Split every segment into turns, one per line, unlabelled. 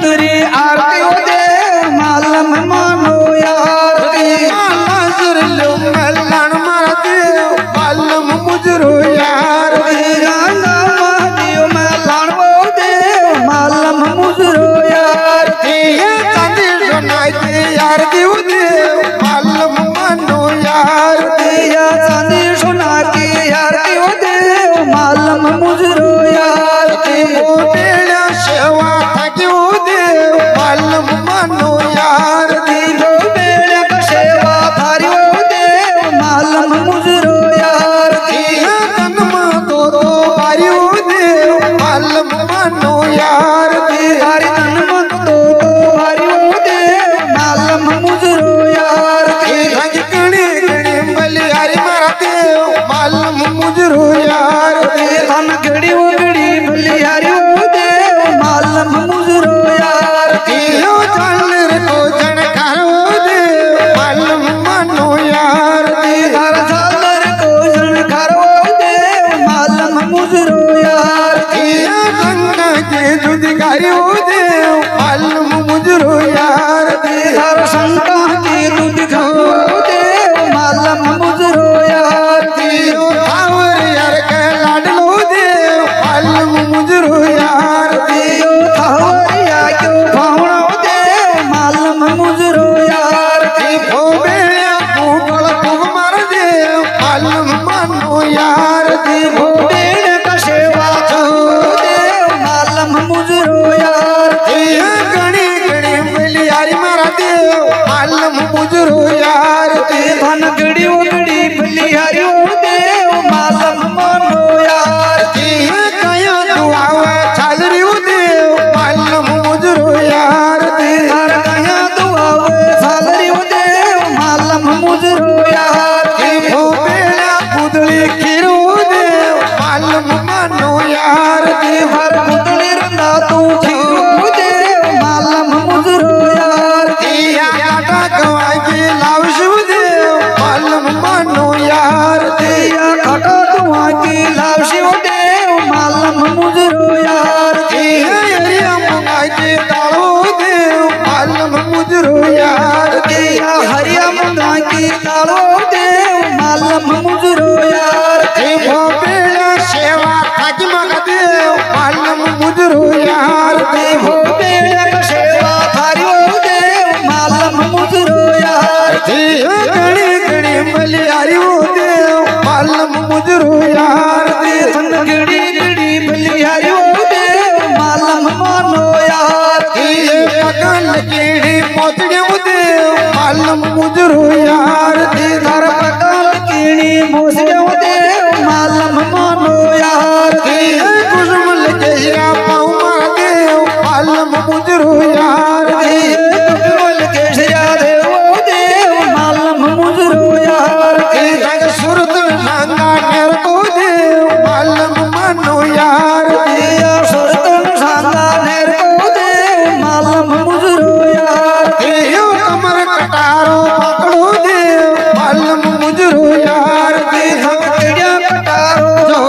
उतरी आरती ओ देव मालम मानो आरती
नजर लो मल्लान मारा देव मालम मुजरो यार
महादेव मल्लान ओ देव मालम मुजरो आरती
चांदी सोनाई दे यार देव देव मालम मानो यार
चांदी सोना की आरती ओ देव मालम मुजरो आरती
बेड़ा सेवा थाकी देव मालम मानो यार
बेड़ा का सेवा थारी ओ देव मालम मुजरो आरती
जन्म दो बारी देव मालम मानो यार
हरि जन्म दो हरि ओ देव मालम मुजरो आरती
रंग गणी गणी बलि हरि मारा देव मालम मुजरो यार
धन गड़ी ओ गड़ी भली हरि ओ देव मालम मुजरो आरती
चल रे को जन करो देव मालम मानो यार
हर झालर को जन करो देव मालम मुजरो आरती
गंगा के जुदिगारी देव मालम मुजरो यार
हर शंका की दूध खाओ देव मालम मुजरो आरती
थावर यार के लाडलो देव मालम मुजरो यार
थावरिया क्यों भावना देव मालम मुजरो आरती
ओ बेड़ा कुगल कुग मार देव मालम मानो यार
बेड़ का सेवा छो देव मालम मुजरो आरती
गणी गणी बलि हरि मारा देव मालम मुजरो यार
धन गड़ी उगड़ी भली हरि ओ देव मालम मानो आरती
कया दुआवे छालरी देव मालम मुजरो यार
हर कहाँ दुआवे सालरी ओ देव मालम मुजरो आरती
ओ बेड़ा पुदली खीरो देव मालम मानो यार
हर पुतली रंदा तू खीरो देव मालम मुजरो आरती
काटा गवाई लाव शिव देव मालम मानो यार
या खटा दुआ की लाव शिव देव मालम मुजरो आरती
हरिया मंगाई के तालो देव मालम मुजरो यार
या हरिया मुंदा की तालो देव मालम मुजरो आरती
ओ बेड़ा सेवा थाकी मगा देव मालम मुजरो यार
हो बेड़ा का सेवा थारी ओ देव मालम मुजरो आरती
गणी गणी बलि हरि देव मालम मुजरो यार
धन गड़ी गड़ी भली हरि ओ देव मालम मानो आरती
पगल कीड़ी मोतड़ी देव मालम मुजरो यार
धर प्रकाल कीणी मोसड़ो देव मालम मानो आरती
कुसुमल केशरा पाऊ मार देव मालम मुजरो यार
कपिल केशया देव ओ देव मालम मुजरो आरती
रंग सुरत सांगा नेर को देव मालम मानो यार
या सुरतन सांगा नेर को देव मालम मुजरो आरती
कमर कटारो पकड़ो देव मालम मुजरो यार
चिड़िया कटारो जो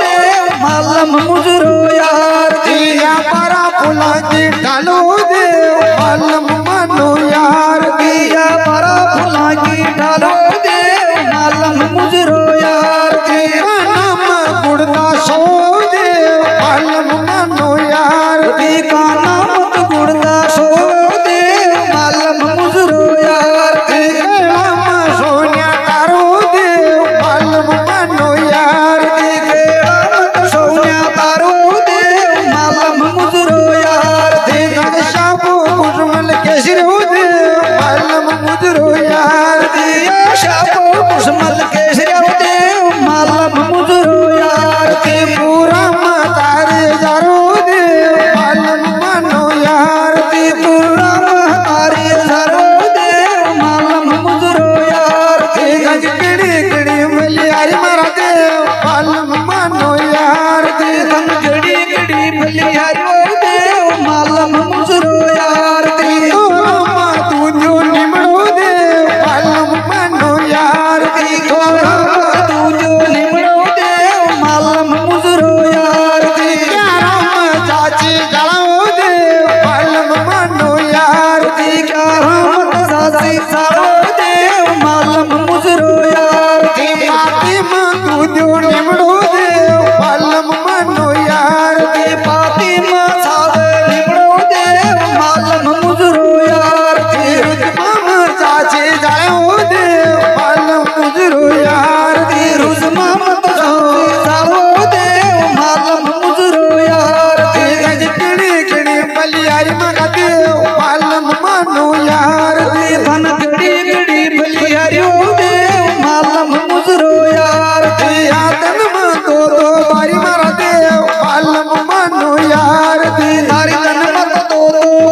देव मालम मुजरो आरती
या परा फुला की डालो देव मालम मानो यार
या परा फुला की डालो देव मालम मुजरो आरती
नाम गुड़ता सो देव मालम मानो यार
का नाम गुड़दा सो देव मालम मुजरो आरती
नाम सोनिया तारो देव मालम मानो यार
सोनिया तारो देव मालम मुजरो आरती
शाबू कुसुमल
सारो देव मालम मुजरो यार
ती पाती में दूधो निमड़ो देव मालम मनो यार
ती पाती में सारे निमड़ो देव मालम मुजरो यार
मम चाचे जायो देव मालम मुजरो यार
रुजमा मत सारो देव मालम मुजरो यार
गज किणी किणी बलियारी मगा देव मालम मनो यार
धन गड़ी गड़ी बलियारियो देव मालम मुजरो यार
यादन में दो बारी मारा देव मालम मनो यार
तारी धन मत दो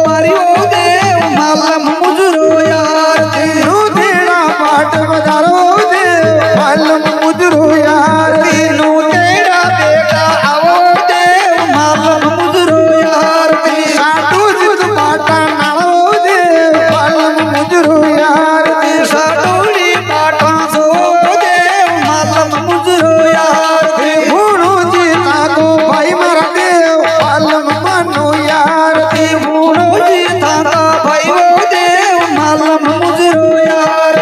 बारियो देव मालम मुजरो यार
नो तेरा पाट बजारो देव मालम मुजरो यार
तीनों तेरा बेटा आवो देव मालम मुजरो यार
साटू जिद पाटा नालो देव मालम मुजरो यार
साटोड़ी पाटा सो देव मालम मुजरो यार
भूणो जीता को भाई मारा देव मालम मनो यार
भूणो जी ताता भाईओ देव मालम मुजरो यार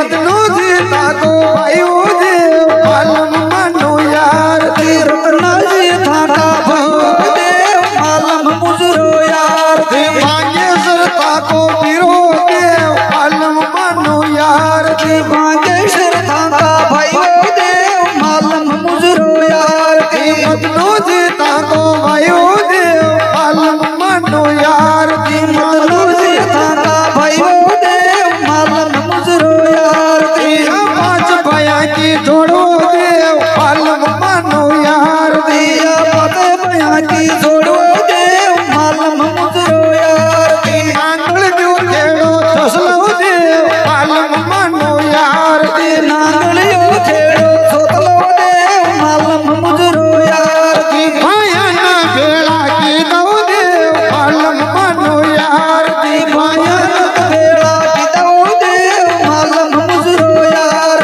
अदनो जीता को भाई ओ देव मालम मनो यार
रत्ना जी ताता भाईओ देव मालम मुजरो यार
भाग्येश्वर ताको बिरो देव मालम मनो यार
भाग्येश्वर ताता भाईओ देव मालम मुजरो यार
अदनो जीता को भाई ओ देव मालम मनो यार
मनो जी ताता भाईओ देव मालम मुजरो यार
पांच भया की जोड़ो देव मालम मनो यार
दिया पते बया की जोड़ो देव मालम मुजरो यार
नांगल जो खेड़ो छसलो देव मालम मनो यार
नांगलियो छेड़ो सोतलो देव मालम मुजरो यार
भाया ना बेड़ा की दो देव मालम मनो यार
भाया बेड़ा की दो देव मालम मुजरो यार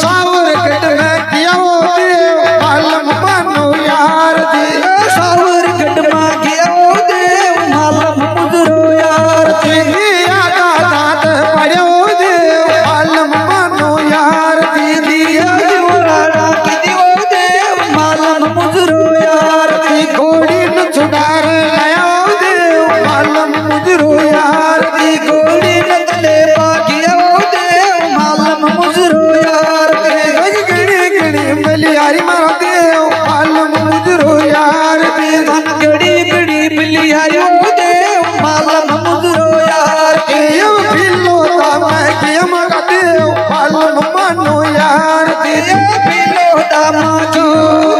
सावर गट में किया देव मालम मनो यार
सावर गडमा किया देव मालम मुजरो यार
दिया का दांत पड़ो देव मालम मनो यार
दिया जोड़ा की दियो देव मालम मुजरो यार
घोड़ी न छुड़ार लाया देव मालम मुजरो यार
गोली नतले बागियो देव मालम मुजरो यार
गड़ी गड़ी बलियारी मारा देव मालम मुजरो यार
धन गड़ी गड़ी बिलियारियो देव मालम मुजरो यार
यो फिलो मैं किया मगा देव मालम मनो यार
ये पिलो दामा जो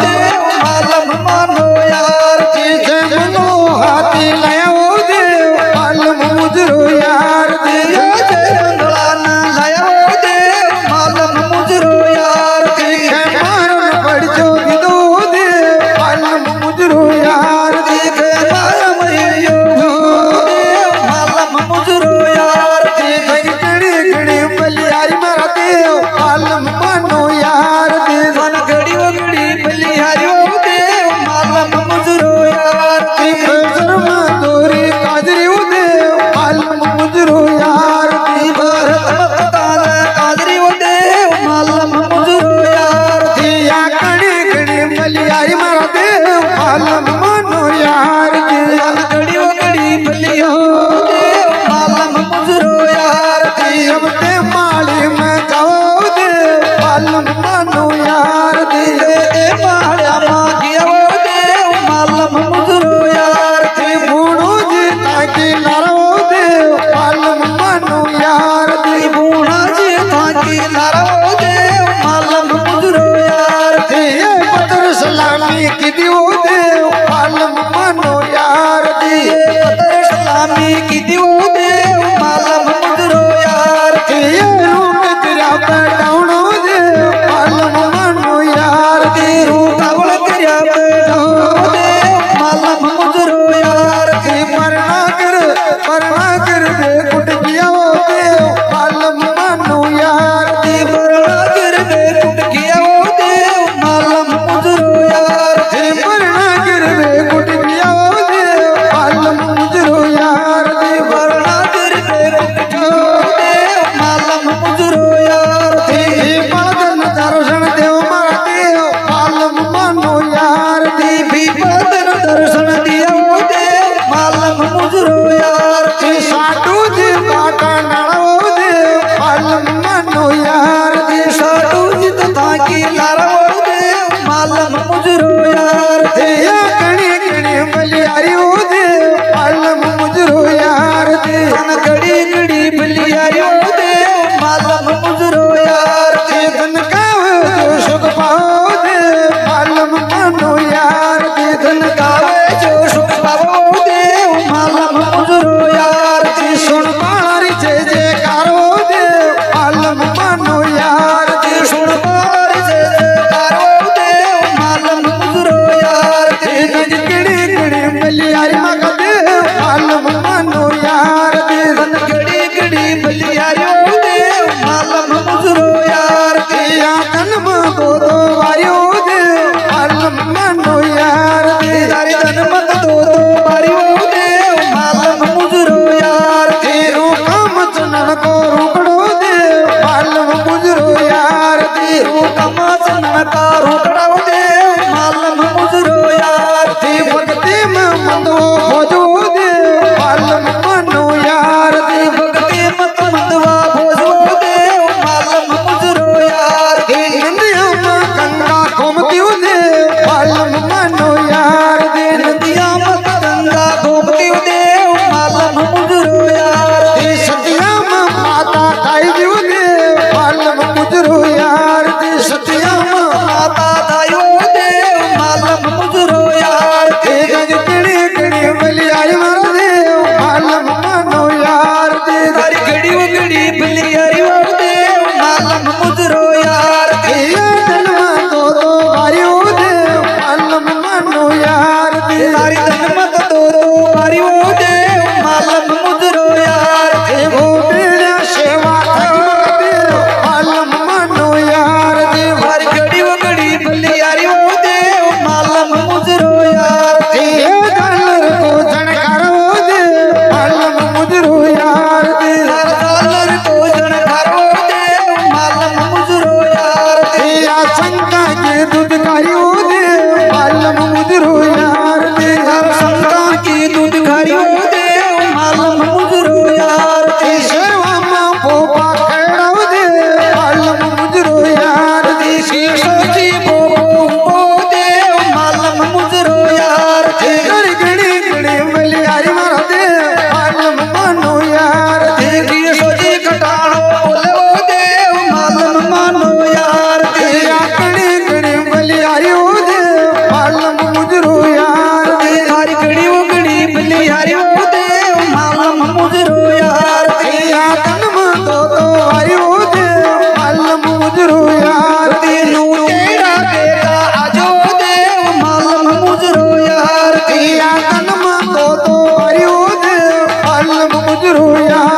देव मालम मानो यार
जय मनो हाथी लाया देव मालम मुजरो यार
ये जय मंगला ना लाया देव मालम मुजरो यार
मारन पड़ जो दो देव मालम मुजरो यार
देखे मालम यो देव मालम मुजरो यार
गड़ी गड़ी बलियारी मारा देव मालम मनो यार
धन गड़ी गड़ी बलिहारियो देव मालम मुजरो यार
शर्म दोरी काजरी देव मालम मुजरो यार
भारत मस्तान कादरी देव मालम मुजरो यार
दिया कड़ी कड़ी बलियारी मारा देव मालम मनो यार
धन गड़ी बलियो देव मालम मुजरो यार
अब ते माली में जाओ देव मालम मनो यार
ए पहाड़ा मागियो देव मालम मुजरो यार
बूढ़ो जी ताकि लड़ो देव मालम मनो यार
बूढ़ा जी थाकी लारो देव मालम मुजरो यार
ये पत्र सलामी की दियो देव मालम मनो यार
पतर सलामी की दियो देव मालम मुजरो यार
ये रूप तेरा बैठाउनो देव मालम मनो यार
तेरू कावल करया बैठो देव मालम मुजरो यार
मरना कर दे कुट किया देव मालम मनो यार
बरड़ा कर दे कुट किया देव मालम मुजरो यार
मरना कर दे कुट किया देव मालम मुजरो यार साटू जी काटा नाड़ो दे मालम मनो यार दी
साटू जी तथा की लारो दे मालम मुजरो यार दे
या कणी कणी बलियारी दे मालम मुजरो यार दे
तन घड़ी घड़ी बलियारियो दे मालम मुजरो यार दे
धन कावे जो सुख पाओ दे मालम मनो यार दे
धन गावे जो सुख पावो दे मालम मुजरो यार दे
सुन पारी जय जयकारो दे मालम मनो यार दे
सुन पार जय जयकारो दे मालम मुजरो यार दे
गज किड़ी किड़ी बलियारी मग दे मालम मनो यार दे
धन घड़ी घड़ी बलियारियो दे मालम मुजरो यार दे
या तन दो वारियो दे मालम मनो यार दे
तारी धन मत दो बारियो दे मालम मुजरो यार दे
तेरू काम चनन को रुकड़ो दे मालम मुजरो यार दे
कमा चंदन का रोकड़ा दे मालम मुजरो यार दे
भक्ति में मंदो भोजो दे मालम मनो यार दे
भक्ति मत मंदवा भोजो दे मालम मुजरो यार दे
नंदिया में गंगा घूमती दे मालम मनो यार दे
नदिया मत गंगा गोमती दे मालम मुजरो यार दे
सतिया में माता खाई दे मालम मुजरो यार दे सतिया में
माता दायो दे मालम मुजरो यार दे
गज किड़ी किड़ी बलियारी मार दे मालम मनो यार दे
तारी घड़ी घड़ी बलियारियो दे मालम मुजरो यार दे
या जन्म दो वारियो दे मालम मनो यार दे
तारी धन मत दो बारियो दे मालम मुजरो यार दे
वो बेड़ा सेवा करो दे मालम मनो यार दे
तारी घड़ी बलियारियो दे मालम मुजरो यार दे
ये डॉलर को जनकारो दे मालम मुजरो यार दे
डॉलर को जनकारो दे मालम मुजरो यार दे
या शंका के दूध कारियो दे मालम मुजरो यार दे
संता की दूध घरियो दे मालम मुजरो यार दे
सेवा मां पोपा खेड़ो दे मालम मुजरो यार दे
सोची बो दे मालम मुजरो यार दे
घड़ी घड़ी घड़ी बलियारी मार दे मालम मनो यार दे
की सोची कटाणो बोलो दे मालम मानो यार दे
या घड़ी घड़ी बलियारी दे मालम मुजरो यार दे
तारी घड़ी बलियारियो दे मालम मुजरो यार दे
या तन दो वारियो दे मालम मुजरो यार दे
तेनू तेरा बेटा आजो दे मालम मुजरो यार दे
या तन दो वारियो दे मालम मुजरो यार